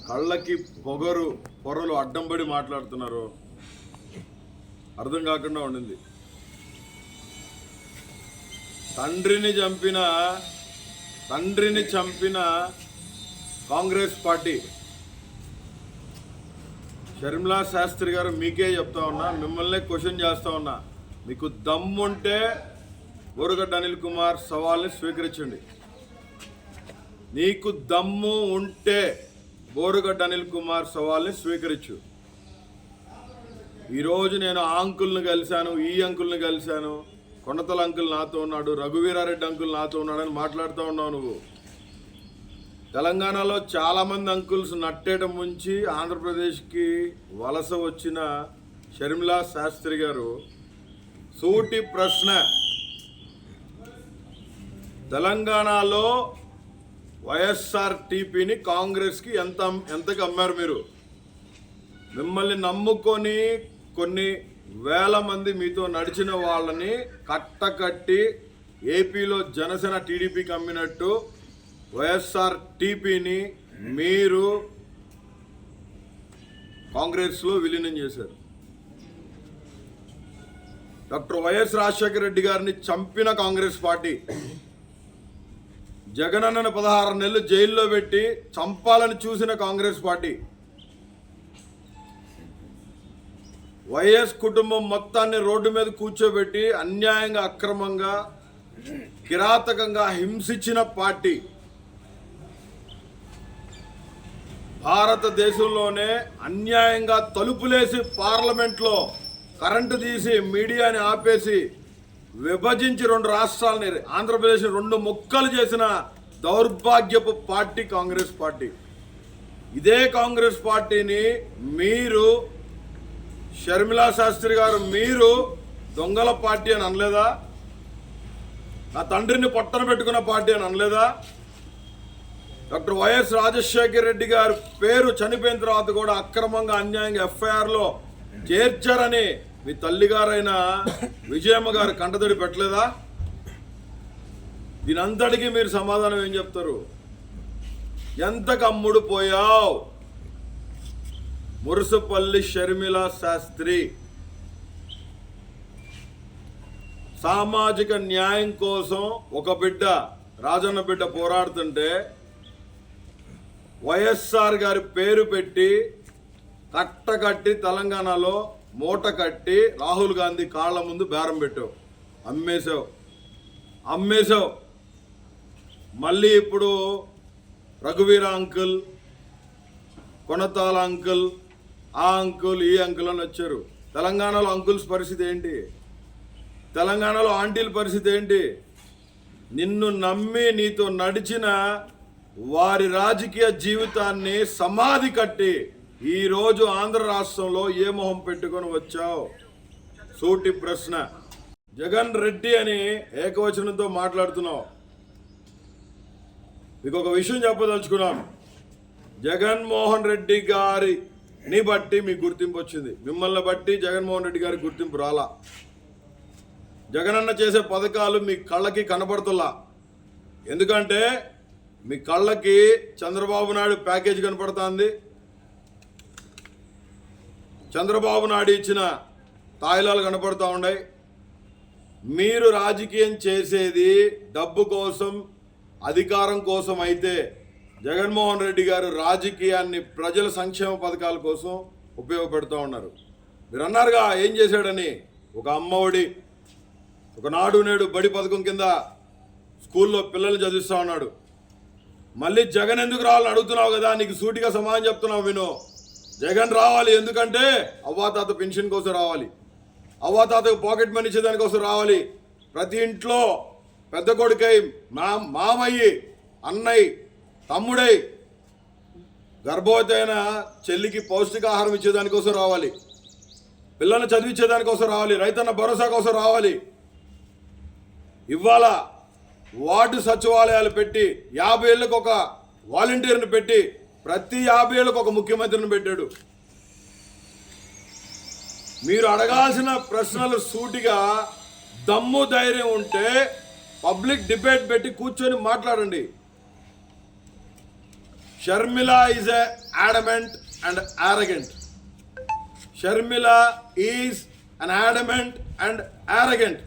కళ్ళకి పొరలు అడ్డం పడి మాట్లాడుతున్నారు అర్థం కాకుండా ఉండింది. తండ్రిని చంపిన కాంగ్రెస్ పార్టీ షర్మిలా శాస్త్రి గారు మీకే చెప్తా ఉన్నా, మిమ్మల్ని క్వశ్చన్ చేస్తా ఉన్నా. మీకు దమ్ముంటే బోరుగడ్డ అనిల్ కుమార్ సవాల్ని స్వీకరించండి. నీకు దమ్ము ఉంటే బోరుగడ్డ అనిల్ కుమార్ సవాల్ని స్వీకరించు. ఈరోజు నేను ఆ అంకుల్ని కలిశాను, ఈ అంకుల్ని కలిశాను, కొండతల అంకుల్ నాతో ఉన్నాడు, రఘువీరారెడ్డి అంకుల్ నాతో ఉన్నాడని మాట్లాడుతూ ఉన్నావు నువ్వు. తెలంగాణలో చాలామంది అంకుల్స్ నట్టేట ముంచి ఆంధ్రప్రదేశ్కి వలస వచ్చిన షర్మిలా శాస్త్రి గారు సూటి ప్రశ్న, తెలంగాణలో వైఎస్ఆర్టీపీని కాంగ్రెస్కి ఎంతకు అమ్మారు మీరు? మిమ్మల్ని నమ్ముకొని కొన్ని వేల మంది మీతో నడిచిన వాళ్ళని కట్టకట్టి ఏపీలో జనసేన టీడీపీకి అమ్మినట్టు వైఎస్ఆర్టీపీని మీరు కాంగ్రెస్లో విలీనం చేశారు. డాక్టర్ వైఎస్ రాజశేఖర రెడ్డి గారిని చంపిన కాంగ్రెస్ పార్టీ, జగనన్నను 16 నెలలు జైల్లో పెట్టి చంపాలని చూసిన కాంగ్రెస్ పార్టీ, వైఎస్ కుటుంబం మొత్తాన్ని రోడ్డు మీద కూర్చోబెట్టి అన్యాయంగా, అక్రమంగా, కిరాతకంగా హింసించిన పార్టీ, భారతదేశంలోనే అన్యాయంగా తలుపులేసి పార్లమెంట్లో కరెంటు తీసి మీడియాని ఆపేసి విభజించి 2 రాష్ట్రాలని ఆంధ్రప్రదేశ్ 2 ముక్కలు చేసిన దౌర్భాగ్యపు పార్టీ కాంగ్రెస్ పార్టీ. ఇదే కాంగ్రెస్ పార్టీని మీరు షర్మిలా శాస్త్రి గారు మీరు దొంగల పార్టీ అని అనలేదా? నా తండ్రిని పొట్టన పెట్టుకున్న పార్టీ అని అనలేదా? డాక్టర్ వైఎస్ రాజశేఖర రెడ్డి గారి పేరు చనిపోయిన తర్వాత కూడా అక్రమంగా, అన్యాయంగా ఎఫ్ఐఆర్లో చేర్చారని మీ తల్లిగారైన విజయమ్మ గారు కంటతడి పెట్టలేదా? దీనంతటికీ మీరు సమాధానం ఏం చెప్తారు? ఎంతకు అమ్ముడు పోయావు మురుసుపల్లి షర్మిలా శాస్త్రి? సామాజిక న్యాయం కోసం ఒక బిడ్డ, రాజన్న బిడ్డ పోరాడుతుంటే వైఎస్ఆర్ గారి పేరు పెట్టి కట్టకట్టి తెలంగాణలో మూట కట్టి రాహుల్ గాంధీ కాళ్ళ ముందు బేరం పెట్టావు, అమ్మేశావు. మళ్ళీ ఇప్పుడు రఘువీర అంకుల్, కొనతాల అంకుల్, ఆ అంకుల్, ఈ అంకుల్ అని వచ్చారు. తెలంగాణలో అంకుల్స్ పరిస్థితి ఏంటి? తెలంగాణలో ఆంటీల పరిస్థితి ఏంటి? నిన్ను నమ్మి నీతో నడిచిన వారి రాజకీయ జీవితాన్ని సమాధి కట్టి ఈరోజు ఆంధ్ర రాష్ట్రంలో ఏ మొహం పెట్టుకొని వచ్చావు? సూటి ప్రశ్న. జగన్ రెడ్డి అని ఏకవచనంతో మాట్లాడుతున్నావు. మీకు ఒక విషయం చెప్పదలుచుకున్నాం. జగన్మోహన్ రెడ్డి గారిని బట్టి మీకు గుర్తింపు వచ్చింది, మిమ్మల్ని బట్టి జగన్మోహన్ రెడ్డి గారికి గుర్తింపు రాలా. జగనన్న చేసే పథకాలు మీ కళ్ళకి కనపడుతులా. ఎందుకంటే మీ కళ్ళకి చంద్రబాబు నాయుడు ప్యాకేజ్ కనపడుతుంది, చంద్రబాబు నాయుడు ఇచ్చిన తాయిలాలు కనపడుతూ ఉన్నాయి. మీరు రాజకీయం చేసేది డబ్బు కోసం, అధికారం కోసం అయితే జగన్మోహన్ రెడ్డి గారు రాజకీయాన్ని ప్రజల సంక్షేమ పథకాల కోసం ఉపయోగపెడుతూ ఉన్నారు. మీరు అన్నారుగా ఏం చేశాడని, ఒక అమ్మఒడి, ఒక నాడు నేడు బడి పథకం కింద స్కూల్లో పిల్లల్ని చదివిస్తూ ఉన్నాడు. మళ్ళీ జగన్ ఎందుకు రావాలని అడుగుతున్నావు కదా, నీకు సూటిగా సమాధానం చెప్తున్నావు విను. జగన్ రావాలి, ఎందుకంటే అవ్వాతాత పెన్షన్ కోసం రావాలి, అవ్వాతాతకు పాకెట్ మనీ ఇచ్చేదానికోసం రావాలి. ప్రతి ఇంట్లో పెద్ద కొడుకై, మామయ్యి, అన్నయ్య, తమ్ముడై, గర్భవతి అయిన చెల్లికి పౌష్టికాహారం ఇచ్చేదానికోసం రావాలి, పిల్లల్ని చదివించేదానికోసం రావాలి, రైతన్న భరోసా కోసం రావాలి. ఇవాళ వార్డు సచివాలయాలు పెట్టి 50 ఏళ్ళకు ఒక వాలంటీర్ని పెట్టి ప్రతి 50 ఏళ్ళకు ఒక ముఖ్యమంత్రిని పెట్టాడు. మీరు అడగాల్సిన ప్రశ్నలు సూటిగా, దమ్ము ధైర్యం ఉంటే పబ్లిక్ డిబేట్ పెట్టి కూర్చొని మాట్లాడండి. Sharmila is adamant and arrogant. Sharmila is an adamant and arrogant.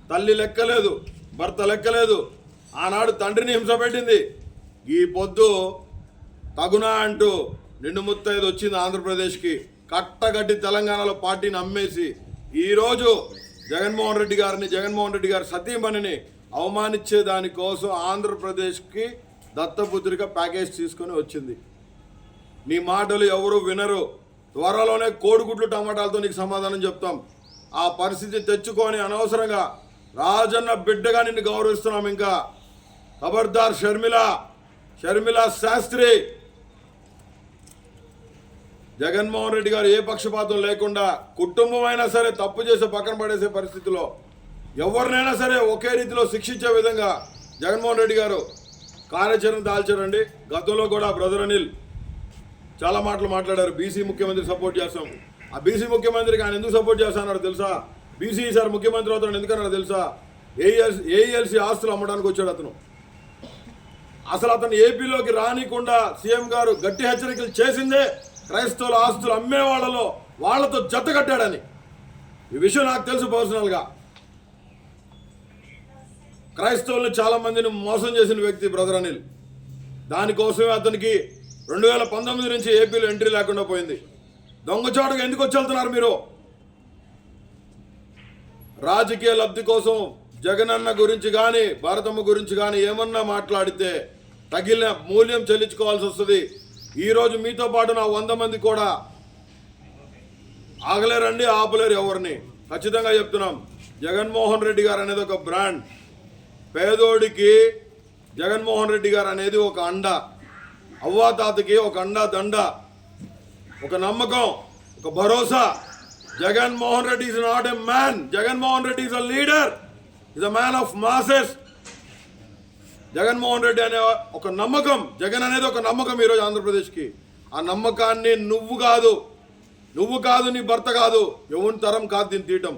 తల్లి లెక్కలేదు, భర్త లెక్కలేదు. ఆనాడు తండ్రిని హింస పెట్టింది. ఈ పొద్దు తగునా అంటూ నిండు ముత్తైదు వచ్చింది ఆంధ్రప్రదేశ్కి. కట్టగట్టి తెలంగాణలో పార్టీని అమ్మేసి ఈరోజు జగన్మోహన్ రెడ్డి గారి సతీమణిని అవమానించే దానికోసం ఆంధ్రప్రదేశ్కి దత్తపుత్రిక ప్యాకేజ్ తీసుకొని వచ్చింది. నీ మాటలు ఎవరు వినరు. త్వరలోనే కోడిగుడ్లు టమాటాలతో నీకు సమాధానం చెప్తాం. ఆ పరిస్థితి తెచ్చుకొని అనవసరంగా రాజన్న బిడ్డగా నిన్ను గౌరవిస్తున్నాం. ఇంకా ఖబర్దార్ షర్మిల శాస్త్రి. జగన్మోహన్ రెడ్డి గారు ఏ పక్షపాతం లేకుండా కుటుంబం అయినా సరే తప్పు చేసే పక్కన పడేసే పరిస్థితిలో ఎవరినైనా సరే ఒకే రీతిలో శిక్షించే విధంగా జగన్మోహన్ రెడ్డి గారు కార్యాచరణ దాల్చారండి. గతంలో కూడా బ్రదర్ అనిల్ చాలా మాటలు మాట్లాడారు. బీసీ ముఖ్యమంత్రి సపోర్ట్ చేస్తాం. ఆ బీసీ ముఖ్యమంత్రికి ఆయన ఎందుకు సపోర్ట్ చేస్తానన్నాడు తెలుసా? బీసీ సార్ ముఖ్యమంత్రి అవుతాడు ఎందుకన్నాడు తెలుసా? ఏఎల్సీ ఆస్తులు అమ్మడానికి వచ్చాడు అతను. అసలు అతను ఏపీలోకి రానికుండా సీఎం గారు గట్టి హెచ్చరికలు చేసిందే క్రైస్తవుల ఆస్తులు అమ్మే వాళ్ళతో జత కట్టాడని. ఈ విషయం నాకు తెలుసు పర్సనల్గా. క్రైస్తవులను చాలా మందిని మోసం చేసిన వ్యక్తి బ్రదర్ అనిల్. దానికోసమే అతనికి 2019 నుంచి ఏపీలో ఎంట్రీ లేకుండా పోయింది. దొంగచాటుగా ఎందుకు వచ్చి వెళ్తున్నారు మీరు? రాజకీయ లబ్ధి కోసం జగనన్న గురించి కానీ భారతమ్మ గురించి కానీ ఏమన్నా మాట్లాడితే తగిలిన మూల్యం చెల్లించుకోవాల్సి వస్తుంది. ఈరోజు మీతో పాటు నా 100 మంది కూడా ఆగలేరండి, ఆపలేరు ఎవరిని. ఖచ్చితంగా చెప్తున్నాం. జగన్మోహన్ రెడ్డి గారు అనేది ఒక బ్రాండ్. పేదోడికి జగన్మోహన్ రెడ్డి గారు అనేది ఒక అండ. అవ్వాతాతకి ఒక అండా దండ, ఒక నమ్మకం, ఒక భరోసా. Jaganmohan Reddy is not a man. Jaganmohan Reddy is a leader, is a man of masses. Jaganmohan Reddy అనే ఒక నమ్మకం, జగన్ అనేది ఒక నమ్మకం ఈరోజు ఆంధ్రప్రదేశ్కి. ఆ నమ్మకాన్ని నువ్వు కాదు, నీ భర్త కాదు, ఎవరి తరం కాదు దీన్ని తీయటం.